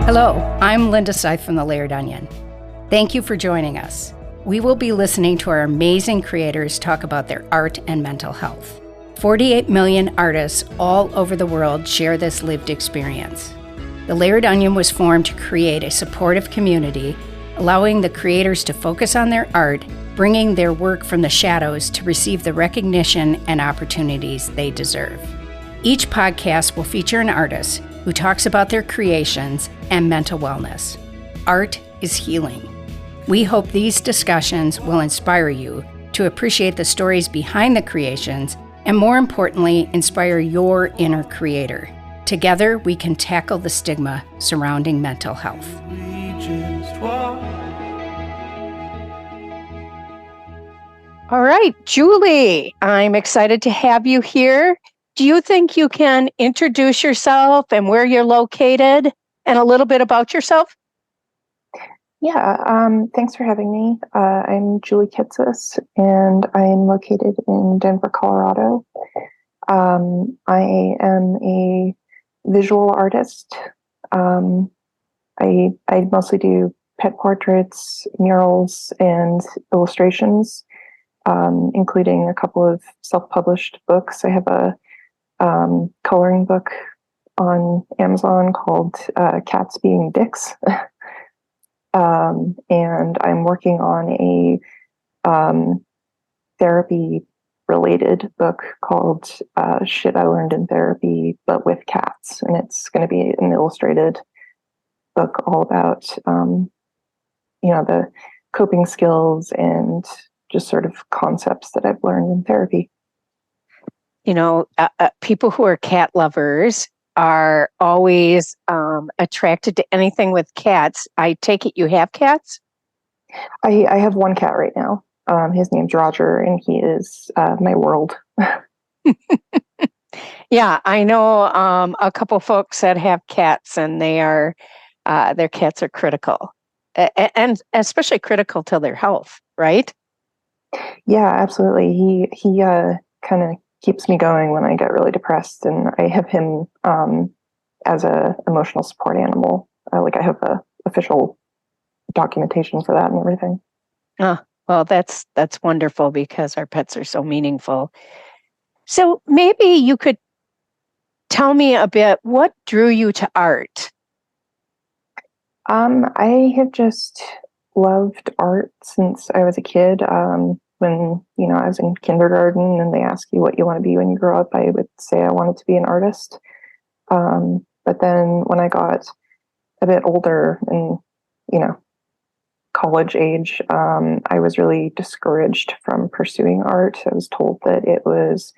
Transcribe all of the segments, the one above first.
Hello, I'm Linda Seith from The Layered Onion. Thank you for joining us. We will be listening to our amazing creators talk about their art and mental health. 48 million artists all over the world share this lived experience. The Layered Onion was formed to create a supportive community, allowing the creators to focus on their art, bringing their work from the shadows to receive the recognition and opportunities they deserve. Each podcast will feature an artist who talks about their creations and mental wellness. Art is healing. We hope these discussions will inspire you to appreciate the stories behind the creations and, more importantly, inspire your inner creator. Together, we can tackle the stigma surrounding mental health. All right, Julie, I'm excited to have you here. Do you think you can introduce yourself and where you're located and a little bit about yourself? Yeah, thanks for having me. I'm Julie Kitzes, and I'm located in Denver, Colorado. I am a visual artist. I mostly do pet portraits, murals, and illustrations, including a couple of self-published books. I have a coloring book on Amazon called Cats Being Dicks. And I'm working on a therapy-related book called Shit I Learned in Therapy, but with cats. And it's going to be an illustrated book all about, the coping skills and just sort of concepts that I've learned in therapy. People who are cat lovers are always attracted to anything with cats. I take it you have cats? I have one cat right now. His name's Roger, and he is my world. Yeah, I know a couple folks that have cats, and their cats are critical, and especially critical to their health, right? Yeah, absolutely. He kind of keeps me going when I get really depressed, and I have him as a emotional support animal. I have a official documentation for that and everything. Oh, well, that's wonderful because our pets are so meaningful. So maybe you could tell me a bit, what drew you to art? I have just loved art since I was a kid. When I was in kindergarten and they ask you what you want to be when you grow up, I would say I wanted to be an artist. But then when I got a bit older and, college age, I was really discouraged from pursuing art. I was told that it was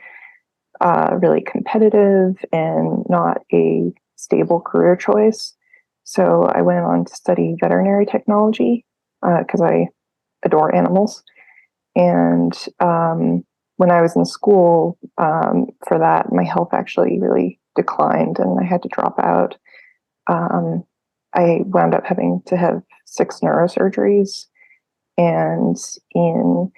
really competitive and not a stable career choice. So I went on to study veterinary technology because I adore animals. And when I was in school for that, my health actually really declined and I had to drop out. I wound up having to have 6 neurosurgeries. And in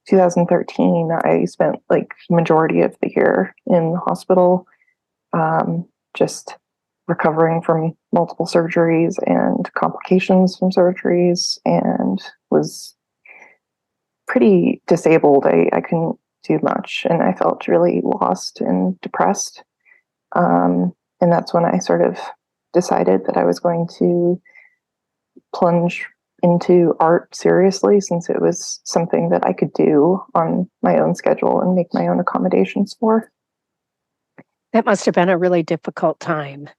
2013, I spent majority of the year in the hospital, just recovering from multiple surgeries and complications from surgeries, and was pretty disabled. I couldn't do much, and I felt really lost and depressed. And that's when I sort of decided that I was going to plunge into art seriously, since it was something that I could do on my own schedule and make my own accommodations for. That must have been a really difficult time.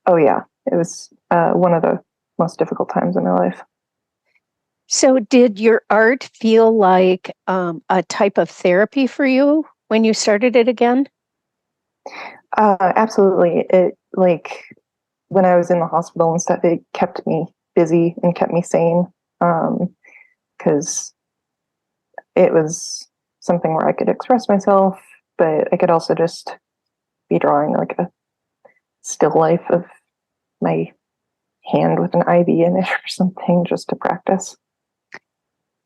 Oh yeah, it was one of the most difficult times in my life. So did your art feel like a type of therapy for you when you started it again? Absolutely. It when I was in the hospital and stuff, it kept me busy and kept me sane, because it was something where I could express myself, but I could also just be drawing a still life of my hand with an IV in it or something, just to practice.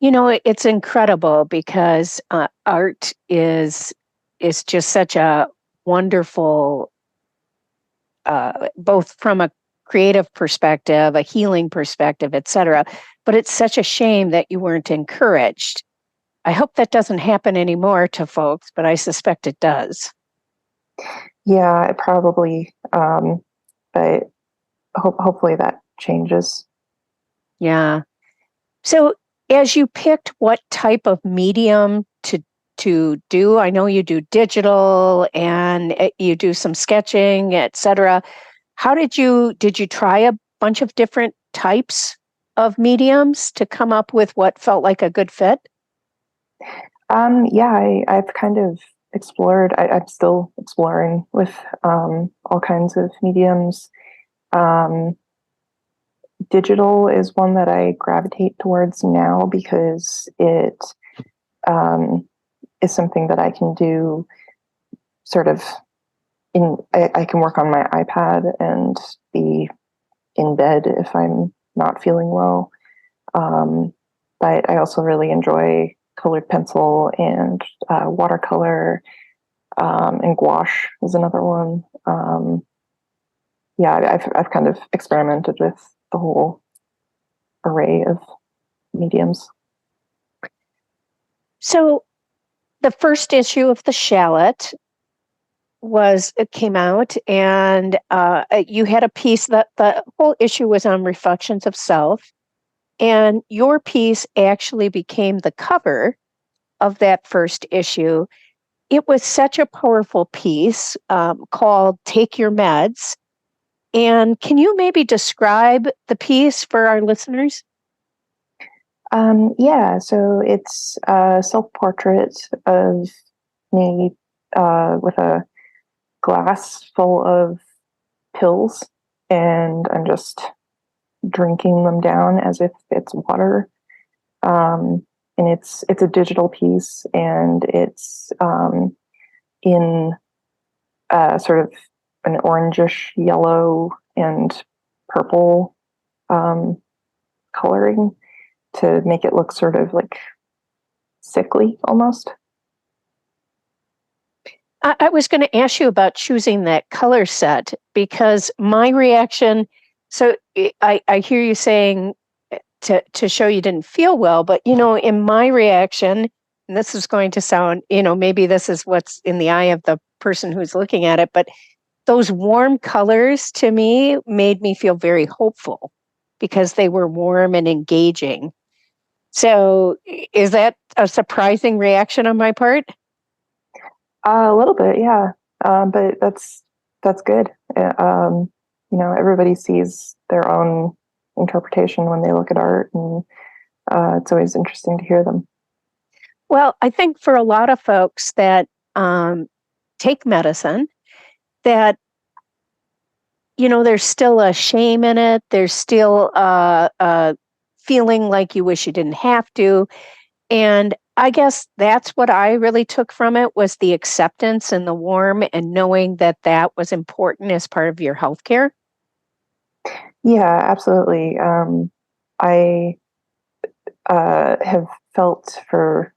It's incredible because art is just such a wonderful, both from a creative perspective, a healing perspective, etc. But it's such a shame that you weren't encouraged. I hope that doesn't happen anymore to folks, but I suspect it does. Yeah, it probably, but hopefully that changes. Yeah. So as you picked what type of medium to do, I know you do digital and you do some sketching, etc. How did you try a bunch of different types of mediums to come up with what felt like a good fit? Yeah, I've kind of explored. I'm still exploring with all kinds of mediums. Um, Digital is one that I gravitate towards now because it um, is something that I can do sort of I can work on my iPad and be in bed if I'm not feeling well. Um, but I also really enjoy colored pencil and watercolor, and gouache is another one. Yeah, I've kind of experimented with the whole array of mediums. So the first issue of the Shallot it came out, and you had a piece that the whole issue was on reflections of self, and your piece actually became the cover of that first issue. It was such a powerful piece called "Take Your Meds." And can you maybe describe the piece for our listeners? Yeah, so it's a self-portrait of me with a glass full of pills, and I'm just drinking them down as if it's water. And it's a digital piece, and it's in sort of an orangish yellow and purple um, coloring to make it look sort of like sickly almost. I was going to ask you about choosing that color set because my reaction. So I hear you saying to show you didn't feel well, but in my reaction, and this is going to sound, maybe this is what's in the eye of the person who's looking at it, but those warm colors to me made me feel very hopeful because they were warm and engaging. So is that a surprising reaction on my part? A little bit, yeah, but that's good. Everybody sees their own interpretation when they look at art, and it's always interesting to hear them. Well, I think for a lot of folks that take medicine, that there's still a shame in it. There's still a feeling like you wish you didn't have to. And I guess that's what I really took from it was the acceptance and the warm and knowing that that was important as part of your healthcare. Yeah, absolutely. I have felt for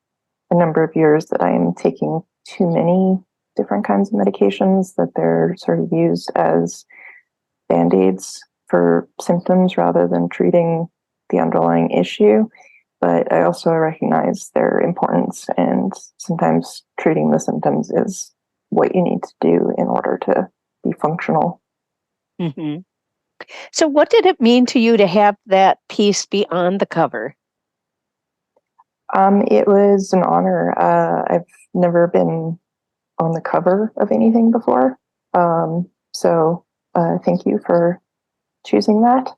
a number of years that I am taking too many different kinds of medications, that they're sort of used as band-aids for symptoms rather than treating the underlying issue. But I also recognize their importance, and sometimes treating the symptoms is what you need to do in order to be functional. Mm-hmm. So, what did it mean to you to have that piece be on the cover? It was an honor. I've never been on the cover of anything before. So thank you for choosing that.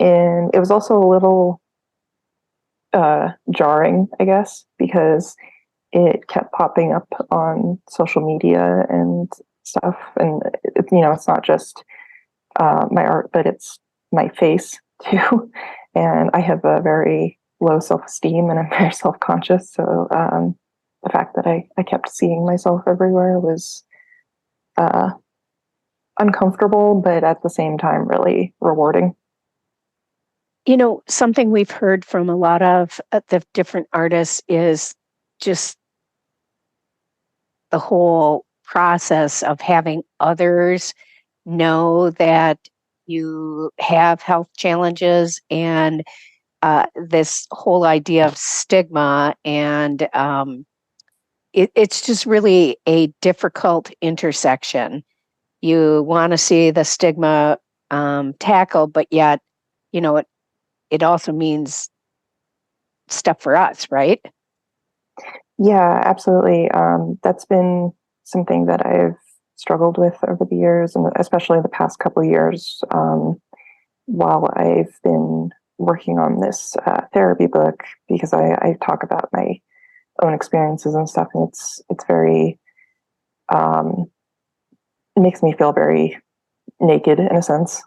And it was also a little jarring, I guess, because it kept popping up on social media and stuff. And, it's not just my art, but it's my face too. And I have a very low self-esteem, and I'm very self-conscious. So the fact that I kept seeing myself everywhere was uh, uncomfortable, but at the same time, really rewarding. Something we've heard from a lot of the different artists is just the whole process of having others know that you have health challenges and this whole idea of stigma, and it's just really a difficult intersection. You want to see the stigma tackled, but yet, it also means stuff for us, right? Yeah, absolutely. That's been something that I've struggled with over the years, and especially the past couple of years, while I've been working on this therapy book, because I talk about my own experiences and stuff, and it's very it makes me feel very naked in a sense.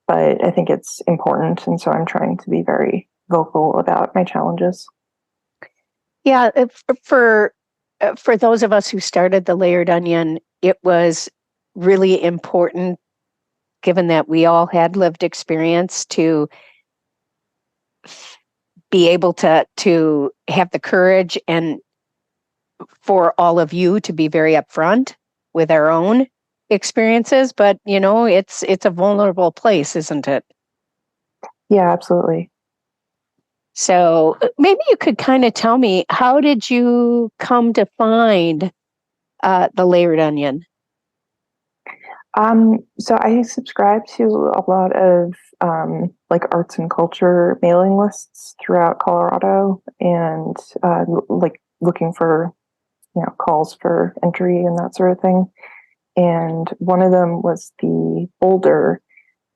But I think it's important, and so I'm trying to be very vocal about my challenges. Yeah, for those of us who started the Layered Onion, it was really important, given that we all had lived experience, to be able to have the courage, and for all of you to be very upfront with our own experiences. But it's a vulnerable place, isn't it? Yeah, absolutely. So maybe you could kind of tell me, how did you come to find the Layered Onion? So I subscribe to a lot of like arts and culture mailing lists throughout Colorado, and like looking for calls for entry and that sort of thing. And one of them was the Boulder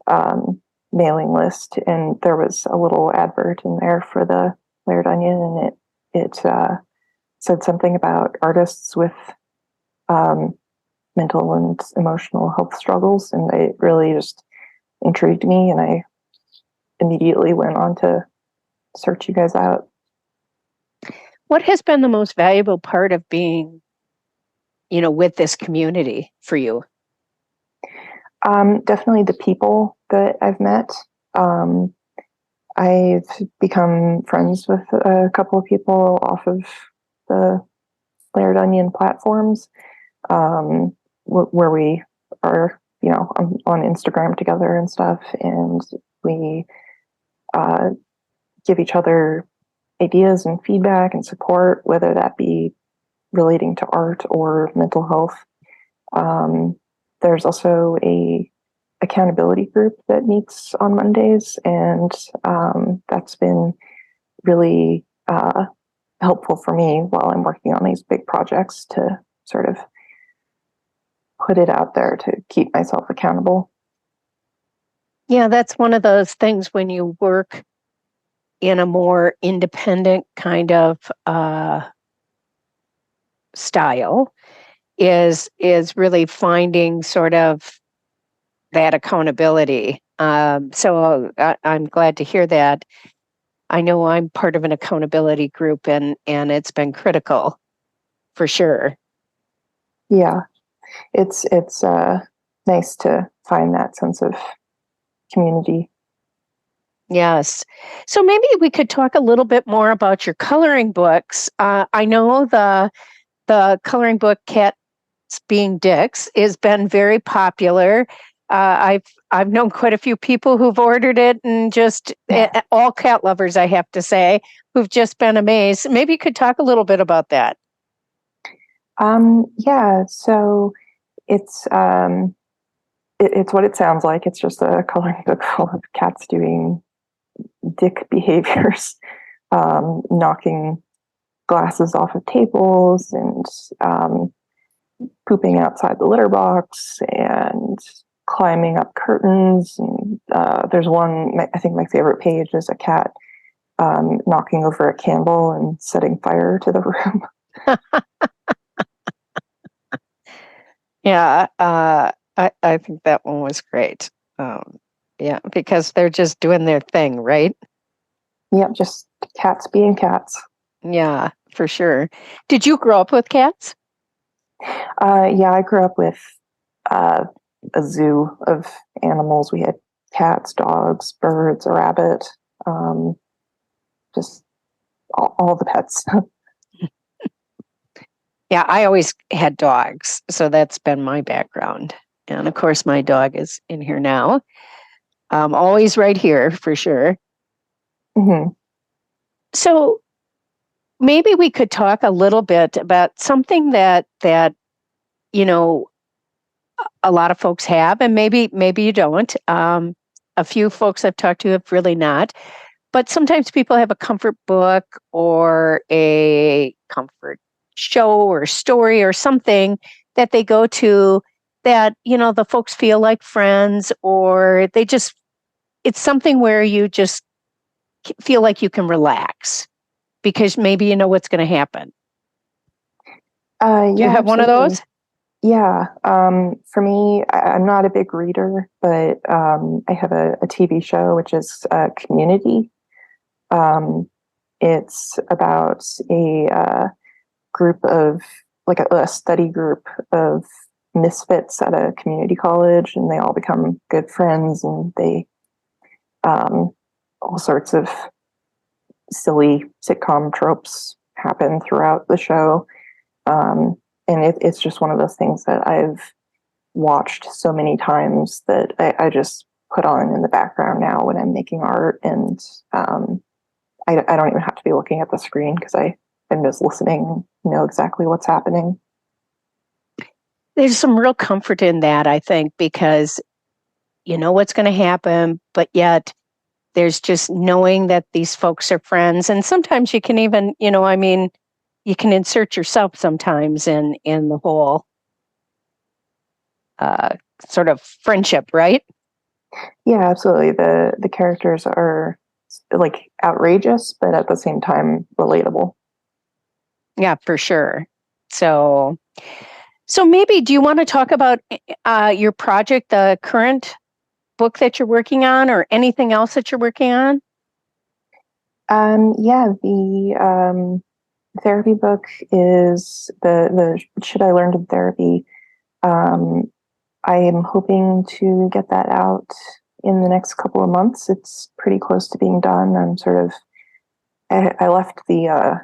um, mailing list, and there was a little advert in there for the Layered Onion, and it said something about artists with um, mental and emotional health struggles, and it really just intrigued me, and I immediately went on to search you guys out. What has been the most valuable part of being, with this community for you? Definitely the people that I've met. Um, I've become friends with a couple of people off of the Layered Onion platforms, where we are, on Instagram together and stuff, and we uh, give each other ideas and feedback and support, whether that be relating to art or mental health. There's also a accountability group that meets on Mondays, and that's been really helpful for me while I'm working on these big projects, to sort of put it out there to keep myself accountable. Yeah, that's one of those things when you work in a more independent kind of style, is really finding sort of that accountability. So I'm glad to hear that. I know I'm part of an accountability group, and it's been critical for sure. Yeah, it's nice to find that sense of community. Yes. So maybe we could talk a little bit more about your coloring books. I know the coloring book Cats Being Dicks has been very popular. I've known quite a few people who've ordered it, and just all cat lovers, I have to say, who've just been amazed. Maybe you could talk a little bit about that. Yeah, so it's it's what it sounds like. It's just a coloring book full of cats doing dick behaviors, knocking glasses off of tables, and pooping outside the litter box, and climbing up curtains. And there's one, I think my favorite page is a cat knocking over a candle and setting fire to the room. Yeah, I think that one was great. Yeah, because they're just doing their thing, right? Yep, just cats being cats. Yeah, for sure. Did you grow up with cats? Yeah, I grew up with a zoo of animals. We had cats, dogs, birds, a rabbit, just all the pets. Yeah, I always had dogs, so that's been my background. And of course, my dog is in here now. Always right here for sure. Mm-hmm. So maybe we could talk a little bit about something that you know a lot of folks have, and maybe you don't. A few folks I've talked to have really not. But sometimes people have a comfort book or a comfort show or story or something that they go to that, the folks feel like friends, or it's something where you just feel like you can relax because maybe you know what's going to happen. Do you have one of those? Yeah. For me, I'm not a big reader, but I have a TV show, which is Community. It's about a group of, like a study group of misfits at a community college, and they all become good friends, and they all sorts of silly sitcom tropes happen throughout the show. And it's just one of those things that I've watched so many times that I just put on in the background now when I'm making art. And I don't even have to be looking at the screen because I'm just listening and know exactly what's happening. There's some real comfort in that, I think, because you know what's going to happen, but yet there's just knowing that these folks are friends. And sometimes you can even, you can insert yourself sometimes in the whole sort of friendship, right? Yeah, absolutely. The characters are like outrageous, but at the same time relatable. Yeah, for sure. So maybe do you want to talk about your project, the current book that you're working on, or anything else that you're working on? Yeah, the therapy book is the Shit I Learned in Therapy. I am hoping to get that out in the next couple of months. It's pretty close to being done. I left the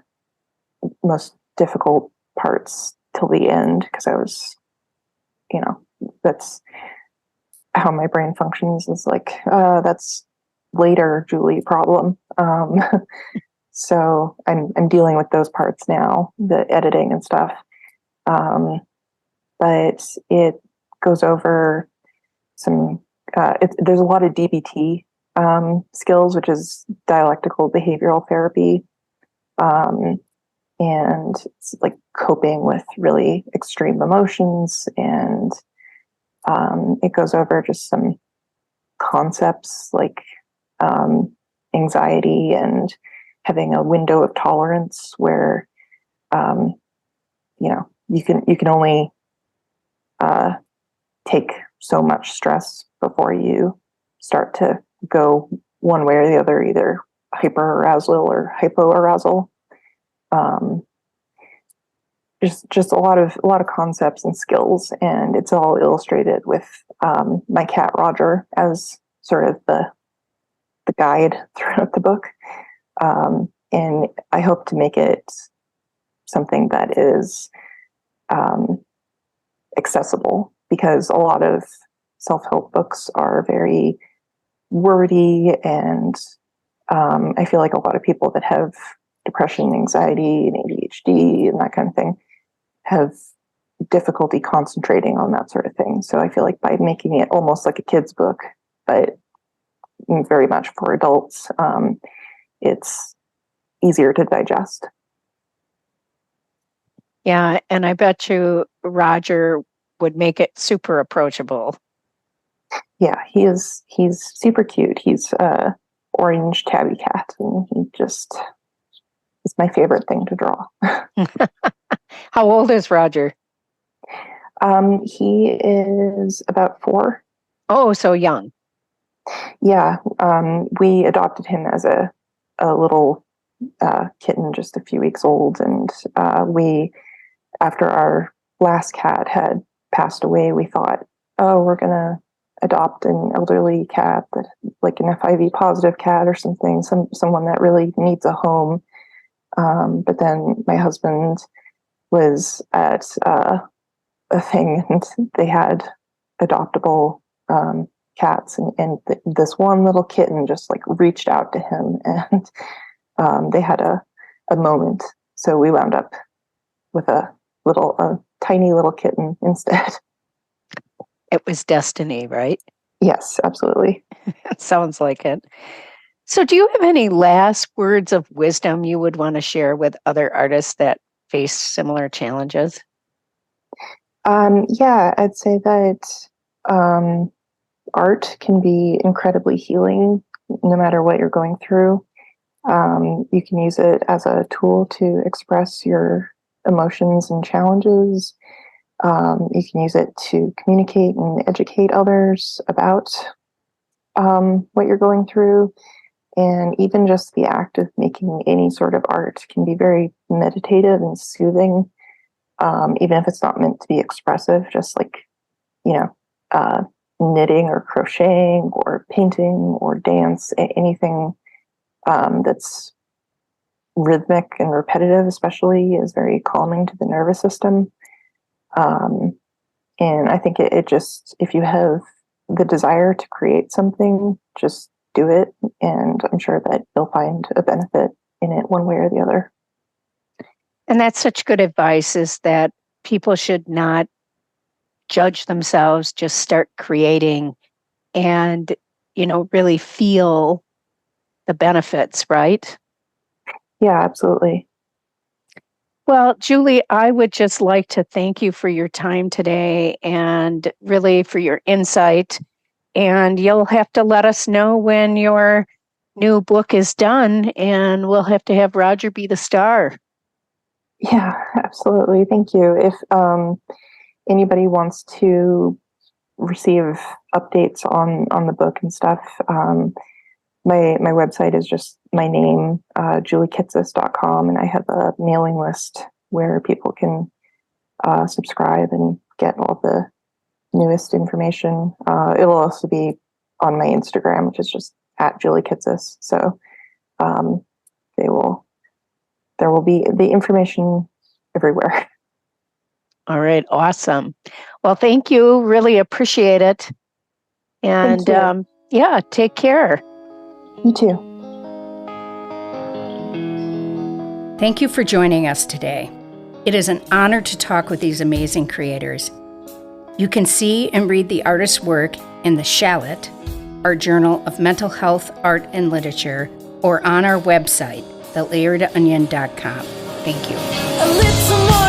most difficult parts till the end because I was, that's how my brain functions, is like, that's later, Julie problem. So I'm dealing with those parts now, the editing and stuff. But it goes over some, there's a lot of DBT skills, which is dialectical behavioral therapy. And it's like coping with really extreme emotions. And it goes over just some concepts like anxiety and having a window of tolerance where you can only take so much stress before you start to go one way or the other, either hyperarousal or hypoarousal. Just a lot of concepts and skills, and it's all illustrated with my cat Roger as sort of the guide throughout the book. And I hope to make it something that is accessible, because a lot of self-help books are very wordy, and I feel like a lot of people that have depression, anxiety, and ADHD and that kind of thing have difficulty concentrating on that sort of thing. So I feel like by making it almost like a kid's book, but very much for adults, it's easier to digest. Yeah, and I bet you Roger would make it super approachable. Yeah, he's super cute. He's a orange tabby cat, and he just is my favorite thing to draw. How old is Roger? He is about 4. Oh, so young. Yeah, we adopted him as a little kitten, just a few weeks old, and we, after our last cat had passed away, we thought, oh, we're gonna adopt an elderly cat, that like an FIV positive cat or something, someone that really needs a home. But then my husband was at a thing, and they had adoptable cats, and this one little kitten just like reached out to him, and they had a moment. So we wound up with a tiny little kitten instead. It was destiny, right? Yes, absolutely. It sounds like it. So do you have any last words of wisdom you would want to share with other artists that face similar challenges? Yeah, I'd say that art can be incredibly healing no matter what you're going through. You can use it as a tool to express your emotions and challenges. You can use it to communicate and educate others about what you're going through. And even just the act of making any sort of art can be very meditative and soothing, even if it's not meant to be expressive, just like, knitting or crocheting or painting or dance, anything that's rhythmic and repetitive, especially, is very calming to the nervous system. And I think it just, if you have the desire to create something, just do it. And I'm sure that you'll find a benefit in it one way or the other. And that's such good advice, is that people should not judge themselves, just start creating and, really feel the benefits, right? Yeah, absolutely. Well, Julie, I would just like to thank you for your time today and really for your insight. And you'll have to let us know when your new book is done, and we'll have to have Roger be the star. Yeah, absolutely. Thank you. If anybody wants to receive updates on the book and stuff, my website is just my name, juliekitzes.com, and I have a mailing list where people can subscribe and get all the newest information. It'll also be on my Instagram, which is just at Julie Kitzes. So there will be the information everywhere. All right, awesome. Well, thank you. Really appreciate it. And yeah, take care. You too. Thank you for joining us today. It is an honor to talk with these amazing creators. You can see and read the artist's work in the Shallot, our journal of mental health, art, and literature, or on our website, thelayeredonion.com. Thank you.